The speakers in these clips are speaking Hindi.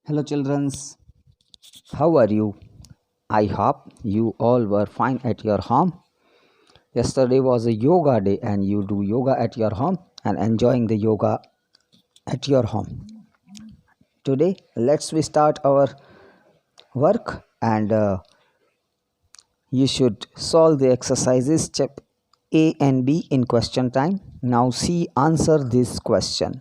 Hello, childrens. How are you? I hope you all were fine at your home. Yesterday was a yoga day, and you do yoga at your home and enjoying the yoga at your home. Today, let's we start our work, and you should solve the exercises step A and B in question time. Now, see answer this question.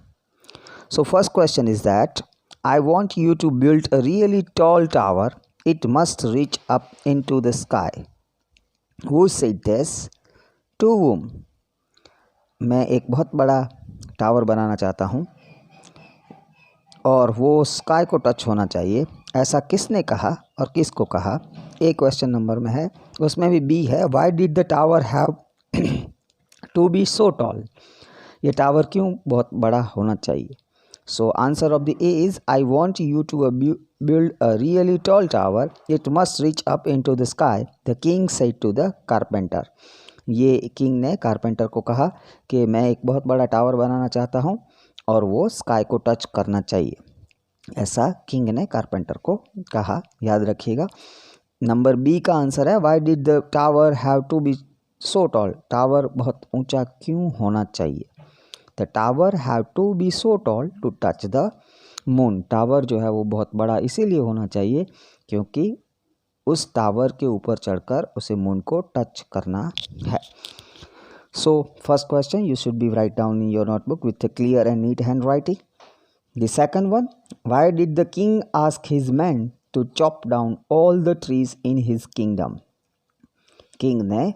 So first question is that I want you to build a really tall tower. It must reach up into the sky. Who said this? To whom? मैं एक बहुत बड़ा टावर बनाना चाहता हूँ और वो स्काई को टच होना चाहिए. ऐसा किसने कहा और किसको कहा? ए क्वेश्चन नंबर में है. उसमें भी बी है. Why did the tower have to be so tall? ये टावर क्यों बहुत बड़ा होना चाहिए? So answer of the A is I want you to build a really tall tower. It must reach up into the sky. The king said to the carpenter. ये किंग ने कारपेंटर को कहा कि मैं एक बहुत बड़ा टावर बनाना चाहता हूँ और वो स्काई को टच करना चाहिए. ऐसा किंग ने कारपेंटर को कहा. याद रखिएगा. नंबर बी का आंसर है why did the tower have to be so tall? Tower बहुत ऊंचा क्यों होना चाहिए? The tower have to be so tall to touch the moon. Tower जो है वो बहुत बड़ा इसीलिए होना चाहिए क्योंकि उस टावर के ऊपर चढ़कर उसे मून को टच करना है. So first question you should be write down in your notebook with a clear and neat hand writing. The second one, why did the king ask his man to chop down all the trees in his kingdom? King ने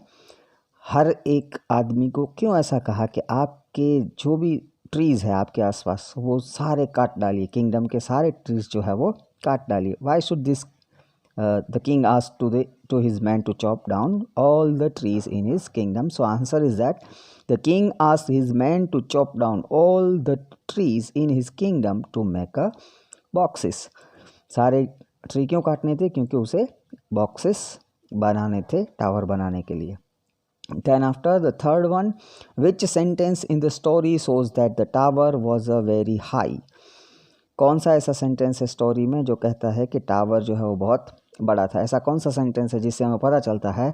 हर एक आदमी को क्यों ऐसा कहा कि आपके जो भी ट्रीज़ है आपके आसपास वो सारे काट डालिए, किंगडम के सारे ट्रीज़ जो है वो काट डालिए. Why should this the king ask to his man to chop down all the trees in his kingdom? So answer is that the king ask his man to chop down all the trees in his kingdom to make a boxes. सारे ट्री क्यों काटने थे? क्योंकि उसे बॉक्सेस बनाने थे टावर बनाने के लिए. Then after the third one, which sentence in the story shows that the tower was a very high? कौन सा ऐसा सेंटेंस है स्टोरी में जो कहता है कि टावर जो है वो बहुत बड़ा था? ऐसा कौन सा सेंटेंस है जिससे हमें पता चलता है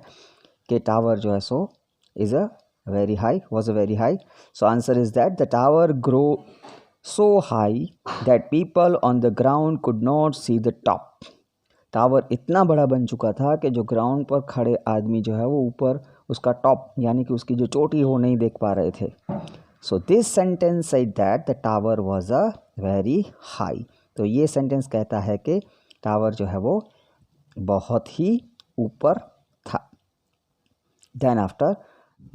कि टावर जो है so is a very high, was a very high? So answer is that the tower grow so high that people on the ground could not see the top. Tower इतना बड़ा बन चुका था कि जो ग्राउंड पर खड़े आदमी जो है वो ऊपर उसका टॉप यानी कि उसकी जो चोटी है वो नहीं देख पा रहे थे. So this sentence said that the tower was a very high. तो ये सेंटेंस कहता है कि टावर जो है वो बहुत ही ऊपर था. Then after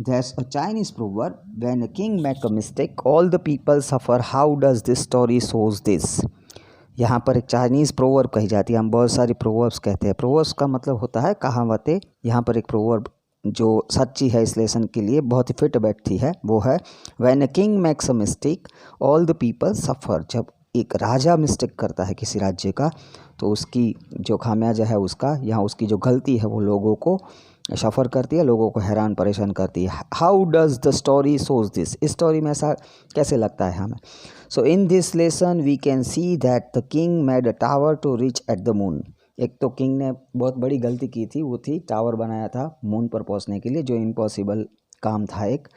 there's a Chinese proverb, when a king make a mistake all the people suffer. How does this story shows this? यहाँ पर एक चाइनीज़ प्रोवर्ब कही जाती है. हम बहुत सारी प्रोवर्ब्स कहते हैं. प्रोवर्ब्स का मतलब होता है कहावतें. यहाँ पर एक प्रोवर्ब जो सच्ची है इस लेसन के लिए बहुत ही फिट बैठती है वो है when a king makes a mistake all the people सफ़र. जब एक राजा मिस्टेक करता है किसी राज्य का तो उसकी जो खामियाजा है उसका यहाँ उसकी जो गलती है वो लोगों को सफ़र करती है, लोगों को हैरान परेशान करती है. How does the story shows this? इस स्टोरी में ऐसा कैसे लगता है हमें? So in this lesson we can see that the king made a tower to reach at the moon. एक तो किंग ने बहुत बड़ी गलती की थी, वो थी टावर बनाया था मून पर पहुंचने के लिए जो इम्पॉसिबल काम था एक.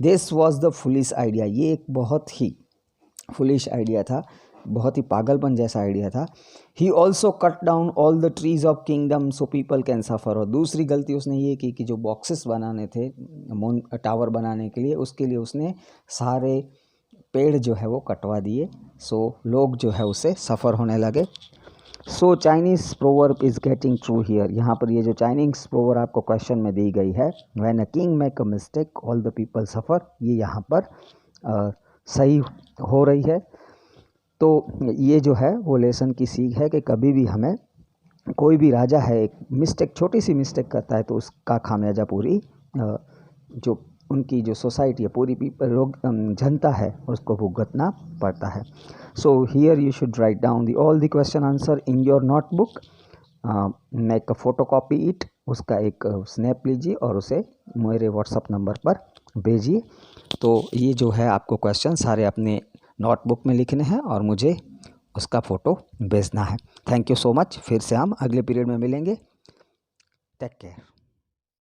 This was the foolish idea. ये एक बहुत ही फुलिश आइडिया था, बहुत ही पागलपन जैसा आइडिया था. He also cut down all the trees of kingdom so people can suffer. और दूसरी गलती उसने ये की कि जो बॉक्सेस बनाने थे मून टावर बनाने के लिए उसके लिए उसने सारे पेड़ जो है वो कटवा दिए. सो लोग जो है उससे सफ़र होने लगे. So Chinese proverb is getting true here. यहाँ पर ये जो चाइनीज़ प्रोवर्ब आपको क्वेश्चन में दी गई है when a king make a mistake all the people सफ़र, ये यहाँ पर सही हो रही है. तो ये जो है वो लेसन की सीख है कि कभी भी हमें कोई भी राजा है एक मिस्टेक छोटी सी मिस्टेक करता है तो उसका खामियाजा पूरी जो उनकी जो सोसाइटी है पूरी लोग जनता है उसको भुगतना पड़ता है. So here you should write down the all the question answer in your notebook. Make a photo copy it. उसका एक स्नैप लीजिए और उसे मेरे व्हाट्सअप नंबर पर भेजिए. तो ये जो है आपको क्वेश्चन सारे अपने नोटबुक में लिखने हैं और मुझे उसका फ़ोटो भेजना है। Thank you so much. फिर से हम अगले पीरियड में मिलेंगे। Take care.